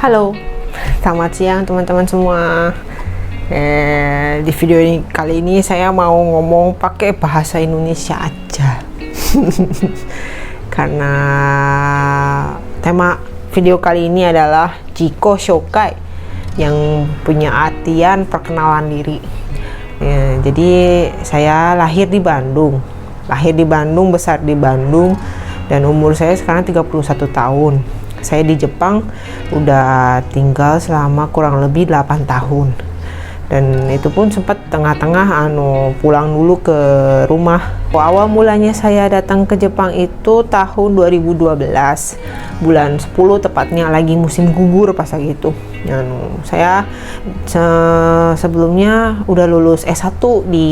Halo, selamat siang teman-teman semua. Di video ini kali ini saya mau ngomong pakai bahasa Indonesia aja. Karena tema video kali ini adalah Jiko Shokai, yang punya artian perkenalan diri. Jadi saya lahir di Bandung, besar di Bandung, dan umur saya sekarang 31 tahun. Saya di Jepang udah tinggal selama kurang lebih 8 tahun, dan itu pun sempat tengah-tengah pulang dulu ke rumah. Awal mulanya saya datang ke Jepang itu tahun 2012 bulan 10 tepatnya, lagi musim gugur pas lagi itu. Saya sebelumnya udah lulus S1 di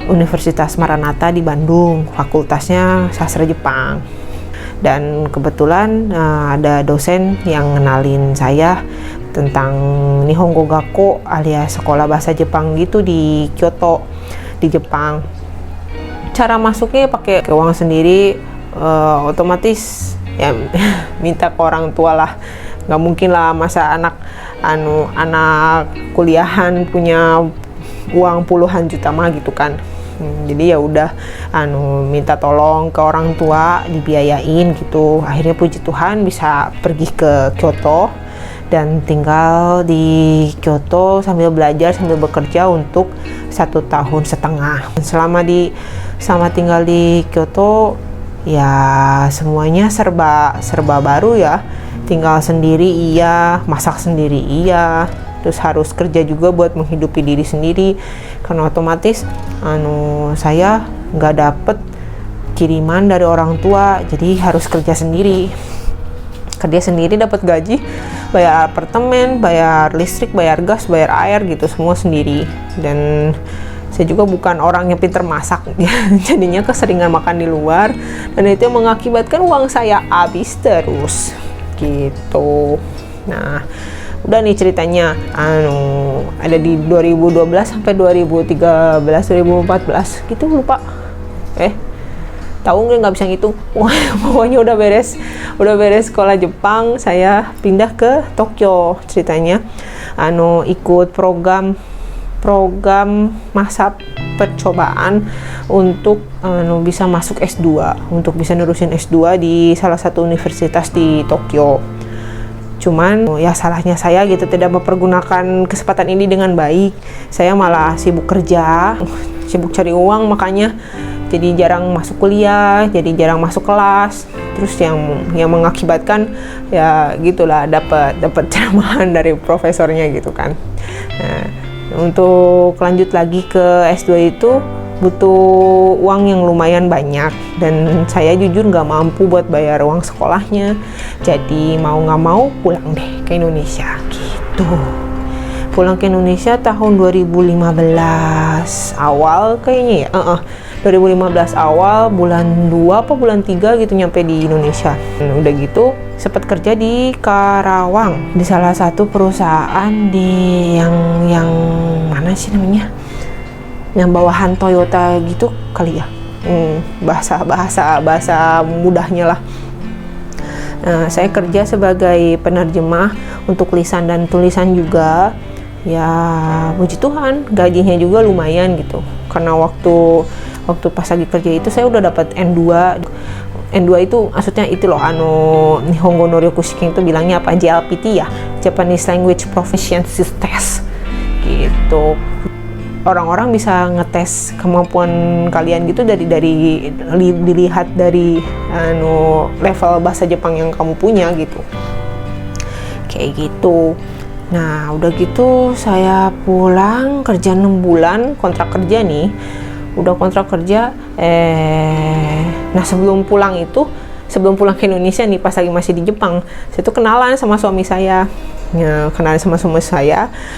Universitas Maranatha di Bandung, fakultasnya sastra Jepang. Dan kebetulan ada dosen yang ngenalin saya tentang Nihongo Gakko alias sekolah bahasa Jepang gitu di Kyoto, di Jepang. Cara masuknya pakai uang sendiri, otomatis ya minta ke orang tua lah. Nggak mungkin lah masa anak kuliahan punya uang puluhan juta mah gitu kan. Jadi ya udah minta tolong ke orang tua dibiayain gitu. Akhirnya puji Tuhan bisa pergi ke Kyoto dan tinggal di Kyoto sambil belajar, sambil bekerja untuk 1,5 tahun. Selama tinggal di Kyoto ya semuanya serba baru ya. Tinggal sendiri iya, masak sendiri iya, terus harus kerja juga buat menghidupi diri sendiri, karena otomatis saya nggak dapet kiriman dari orang tua, jadi harus kerja sendiri dapat gaji, bayar apartemen, bayar listrik, bayar gas, bayar air gitu, semua sendiri. Dan saya juga bukan orang yang pinter masak, jadinya keseringan makan di luar, dan itu yang mengakibatkan uang saya habis terus gitu. Nah, udah nih ceritanya, ada di 2012 sampai 2013 2014 gitu, lupa tahu nggak bisa ngitung. Pokoknya udah beres sekolah Jepang, saya pindah ke Tokyo ceritanya, ikut program masa percobaan untuk bisa masuk S2, untuk bisa nerusin S2 di salah satu universitas di Tokyo. Cuman ya salahnya saya gitu, tidak mempergunakan kesempatan ini dengan baik. Saya malah sibuk kerja, sibuk cari uang, makanya jadi jarang masuk kuliah, jadi jarang masuk kelas. Terus yang mengakibatkan ya gitulah, dapat ceramahan dari profesornya gitu kan. Nah, untuk lanjut lagi ke S2 itu butuh uang yang lumayan banyak, dan saya jujur nggak mampu buat bayar uang sekolahnya. Jadi mau nggak mau pulang deh ke Indonesia gitu. Pulang ke Indonesia tahun 2015 awal kayaknya ya. 2015 awal bulan 2 apa bulan 3 gitu nyampe di Indonesia. Udah gitu sempat kerja di Karawang, di salah satu perusahaan di yang mana sih namanya, yang bawahan Toyota gitu kali ya, bahasa mudahnya lah. Saya kerja sebagai penerjemah untuk lisan dan tulisan juga. Ya puji Tuhan gajinya juga lumayan gitu, karena waktu pas lagi kerja itu saya udah dapat N2 itu maksudnya itu loh, Nihongo no Ryokushiken itu bilangnya apa, JLPT ya, Japanese Language Proficiency Test gitu. Orang-orang bisa ngetes kemampuan kalian gitu dilihat dari level bahasa Jepang yang kamu punya gitu, kayak gitu. Nah udah gitu saya pulang kerja 6 bulan kontrak kerja nih, udah kontrak kerja. Nah sebelum pulang ke Indonesia nih, pas lagi masih di Jepang, saya tuh kenalan sama suami saya.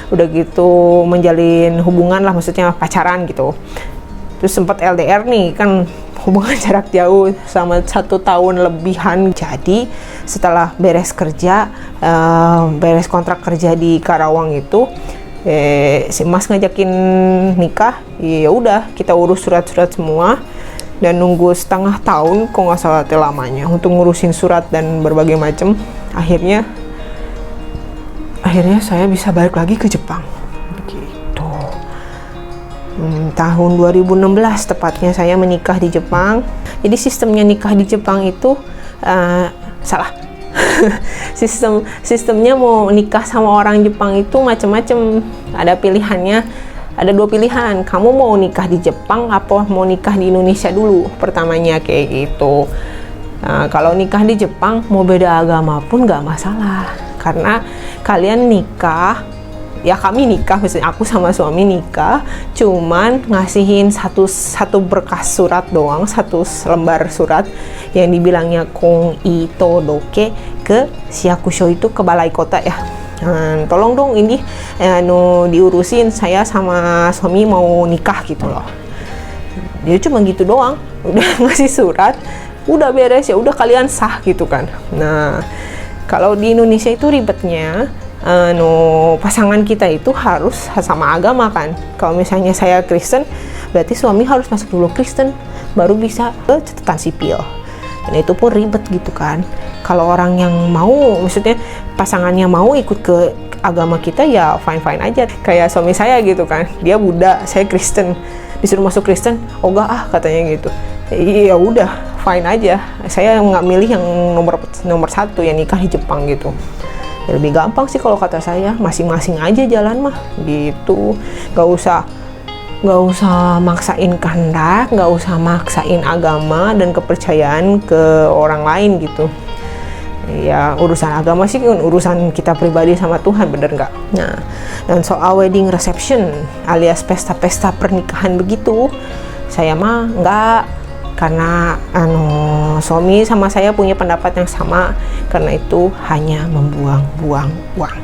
Udah gitu menjalin hubungan lah, maksudnya pacaran gitu. Terus sempat LDR nih kan, hubungan jarak jauh sama 1 tahun lebihan. Jadi setelah beres kontrak kerja di Karawang itu, si Mas ngajakin nikah. Ya udah kita urus surat-surat semua, dan nunggu setengah tahun kok nggak salah lamanya untuk ngurusin surat dan berbagai macam. Akhirnya akhirnya saya bisa balik lagi ke Jepang begitu. Tahun 2016 tepatnya saya menikah di Jepang. Jadi sistemnya nikah di Jepang itu salah. Sistemnya mau nikah sama orang Jepang itu macam-macam. Ada pilihannya, ada 2 pilihan. Kamu mau nikah di Jepang apa mau nikah di Indonesia dulu? Pertamanya kayak gitu. Kalau nikah di Jepang mau beda agama pun nggak masalah, karena kalian nikah, ya kami nikah, maksudnya aku sama suami nikah, cuman ngasihin satu berkas surat doang, 1 lembar surat yang dibilangnya kong ito doke ke Siakusho, itu ke balai kota ya. Tolong dong ini diurusin, saya sama suami mau nikah gitu loh. Dia cuma gitu doang, udah ngasih surat, udah beres, ya udah kalian sah gitu kan. Nah, kalau di Indonesia itu ribetnya, pasangan kita itu harus sama agama kan. Kalau misalnya saya Kristen, berarti suami harus masuk dulu Kristen, baru bisa ke catatan sipil. Dan itu pun ribet gitu kan. Kalau orang yang mau, maksudnya pasangannya mau ikut ke agama kita, ya fine-fine aja. Kayak suami saya gitu kan, dia Buddha, saya Kristen, disuruh masuk Kristen, oh enggak katanya gitu. Ya udah, fine aja. Saya nggak milih yang nomor 1 yang nikah di Jepang gitu. Ya, lebih gampang sih kalau kata saya, masing-masing aja jalan mah gitu. Nggak usah maksain kehendak, nggak usah maksain agama dan kepercayaan ke orang lain gitu. Ya urusan agama sih kan urusan kita pribadi sama Tuhan, bener nggak? Nah, dan soal wedding reception alias pesta-pesta pernikahan begitu, saya mah nggak, karena suami sama saya punya pendapat yang sama, karena itu hanya membuang-buang uang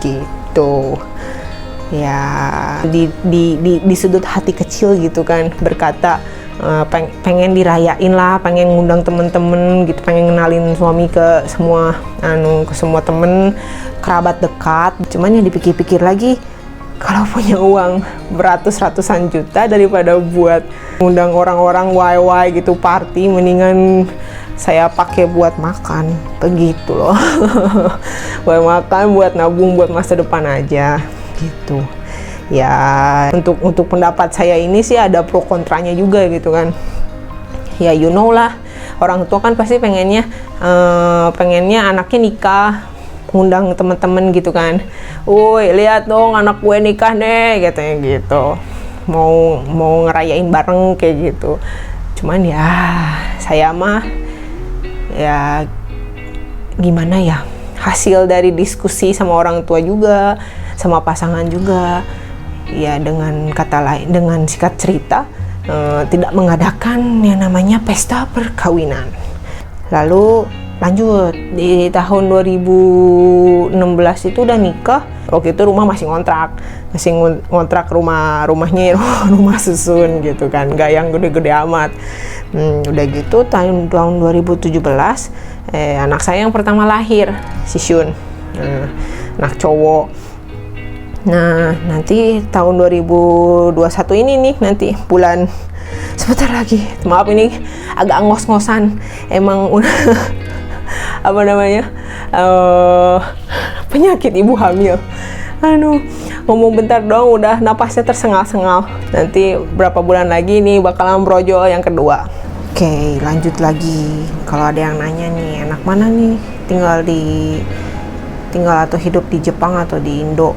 gitu ya. Di sudut hati kecil gitu kan berkata, pengen dirayain lah, pengen ngundang temen-temen gitu, pengen ngenalin suami ke semua temen kerabat dekat. Cuman yang dipikir-pikir lagi, kalau punya uang beratus-ratusan juta, daripada buat ngundang orang-orang why gitu party, mendingan saya pakai buat makan begitu loh. Buat makan, buat nabung, buat masa depan aja gitu ya. Untuk pendapat saya ini sih ada pro kontranya juga gitu kan ya. You know lah, orang tua kan pasti pengennya anaknya nikah, ngundang teman-teman gitu kan. Woi, lihat dong anak gue nikah nih, katanya gitu. Mau ngerayain bareng kayak gitu. Cuman ya saya mah ya gimana ya, hasil dari diskusi sama orang tua juga, sama pasangan juga ya, dengan kata lain, dengan singkat cerita, tidak mengadakan yang namanya pesta perkawinan. Lalu lanjut di tahun 2016 itu udah nikah. Waktu itu rumah masih ngontrak rumahnya rumah susun gitu kan, nggak yang gede-gede amat. Udah gitu tahun 2017 anak saya yang pertama lahir, si Shun, anak cowok. Nah, nanti tahun 2021 ini nih, nanti bulan sebentar lagi, maaf ini agak ngos-ngosan, emang udah apa namanya, penyakit ibu hamil. Ngomong bentar dong udah napasnya tersengal-sengal. Nanti berapa bulan lagi nih bakalan brojol yang kedua. Oke, lanjut lagi. Kalau ada yang nanya nih, anak mana nih tinggal atau hidup di Jepang atau di Indo?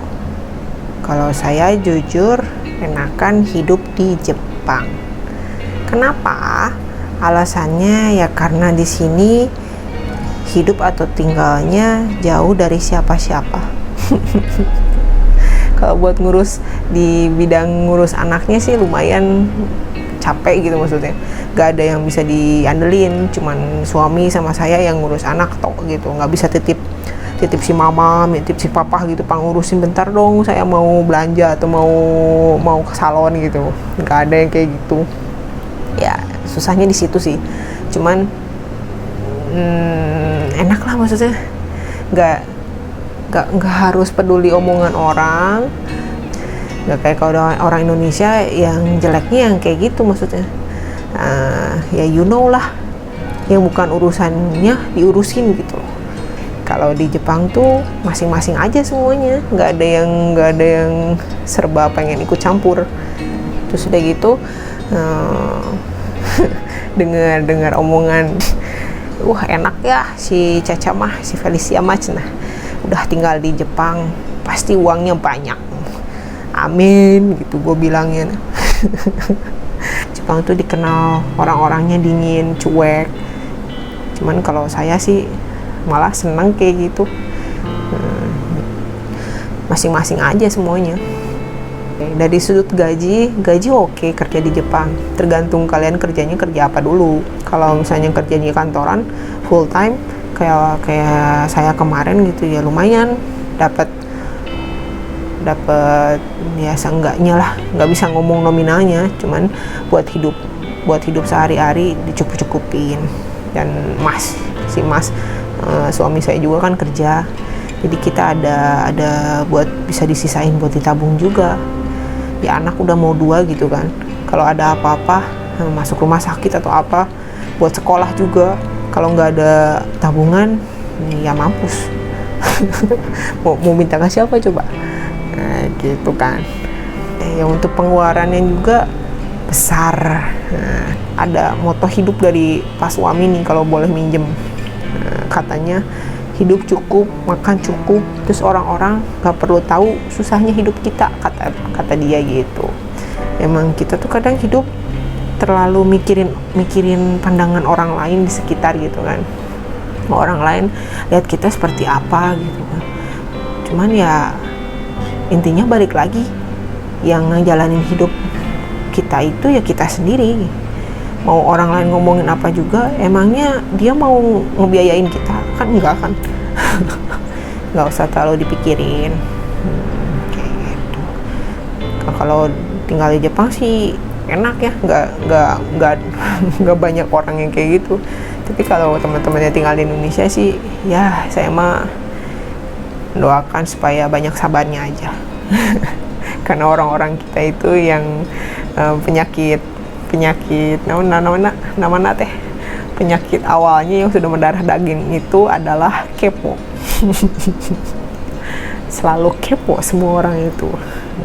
Kalau saya jujur enakan hidup di Jepang. Kenapa? Alasannya ya karena di sini hidup atau tinggalnya jauh dari siapa-siapa. Kalau buat di bidang ngurus anaknya sih lumayan capek gitu, maksudnya gak ada yang bisa diandelin, cuman suami sama saya yang ngurus anak tok gitu, nggak bisa titip si mama, titip si papa gitu, pangurusin bentar dong saya mau belanja atau mau ke salon gitu, nggak ada yang kayak gitu ya. Susahnya di situ sih, cuman enak lah, maksudnya nggak harus peduli omongan orang, nggak kayak kalau orang Indonesia yang jeleknya yang kayak gitu, maksudnya ya you know lah, yang bukan urusannya diurusin gitu loh. Kalau di Jepang tuh masing-masing aja semuanya, nggak ada yang serba pengen ikut campur. Terus udah gitu dengar omongan, wah enak ya si Caca mah, si Felicia mah cenah udah tinggal di Jepang pasti uangnya banyak, amin gitu gue bilangnya. Jepang tuh dikenal orang-orangnya dingin, cuek. Cuman kalau saya sih malah seneng kayak gitu. Masing-masing aja semuanya. Dari sudut gaji oke kerja di Jepang. Tergantung kalian kerjanya kerja apa dulu. Kalau misalnya kerjanya kantoran full time kayak saya kemarin gitu ya lumayan dapat ya seenggaknya lah, nggak bisa ngomong nominalnya, cuman buat hidup sehari-hari dicukup-cukupin. Dan si mas suami saya juga kan kerja, jadi kita ada buat bisa disisain buat ditabung juga. Ya anak udah mau 2 gitu kan, kalau ada apa-apa masuk rumah sakit atau apa, buat sekolah juga, kalau nggak ada tabungan ya mampus. mau minta ke siapa coba? Nah, gitu kan. Ya untuk pengeluarannya juga besar. Nah, ada moto hidup dari Pak Suami nih kalau boleh minjem. Katanya hidup cukup, makan cukup, terus orang-orang gak perlu tahu susahnya hidup kita, kata dia gitu. Emang kita tuh kadang hidup terlalu mikirin pandangan orang lain di sekitar gitu kan. Orang lain lihat kita seperti apa gitu kan. Cuman ya intinya balik lagi, yang ngejalanin hidup kita itu ya kita sendiri. Mau orang lain ngomongin apa juga, emangnya dia mau ngebiayain kita? Kan enggak kan. Nggak usah terlalu dipikirin. Kayak gitu. Kalau tinggal di Jepang sih enak ya, nggak banyak orang yang kayak gitu. Tapi kalau teman-temannya tinggal di Indonesia sih, ya saya mah doakan supaya banyak sabarnya aja. Karena orang-orang kita itu yang penyakit nama teh, penyakit awalnya yang sudah mendarah daging itu adalah kepo. Selalu kepo semua orang itu.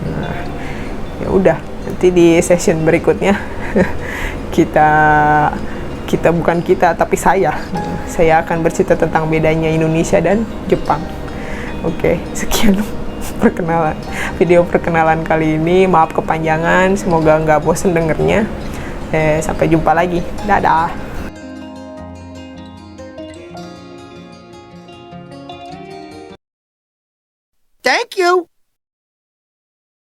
Nah, ya udah, nanti di session berikutnya kita bukan kita tapi saya akan bercerita tentang bedanya Indonesia dan Jepang. Oke, sekian video perkenalan kali ini. Maaf kepanjangan, semoga nggak bosen dengernya. Sampai jumpa lagi, dadah. Thank you.